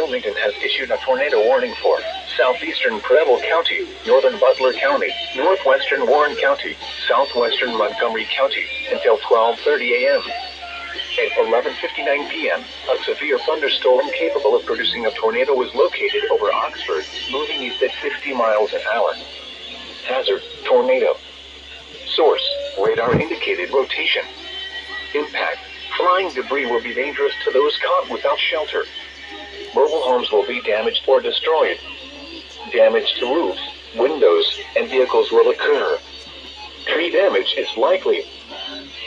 Wilmington has issued a tornado warning for Southeastern Preble County, Northern Butler County, Northwestern Warren County, Southwestern Montgomery County, until 12:30 a.m. At 11:59 p.m., a severe thunderstorm capable of producing a tornado was located over Oxford, moving east at 50 miles an hour. Hazard: tornado. Source: radar indicated rotation. Impact: flying debris will be dangerous to those caught without shelter. Mobile homes will be damaged or destroyed. Damage to roofs, windows, and vehicles will occur. Tree damage is likely.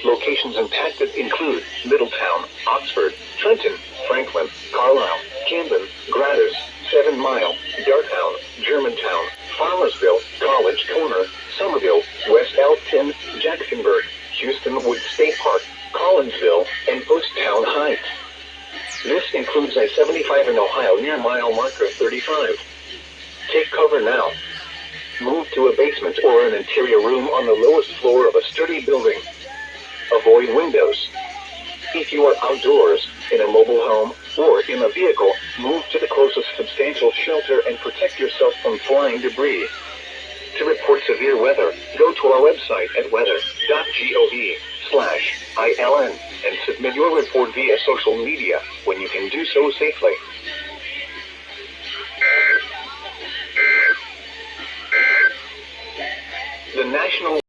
Locations impacted include Middletown, Oxford, Trenton, Franklin, Carlisle, Camden, Gratis, 7 Mile, Darttown, Germantown, Farmersville, College Corner, Somerville, West Elkton, Jacksonburg, Houston Wood State Park, Collinsville, and Poasttown Heights. This includes I-75 in Ohio near mile marker 35. Take cover now. Move to a basement or an interior room on the lowest floor of a sturdy building. Avoid windows. If you are outdoors, in a mobile home, or in a vehicle, move to the closest substantial shelter and protect yourself from flying debris. To report severe weather, go to our website at weather.gov/ILN and submit your report via social media when you can do so safely. The National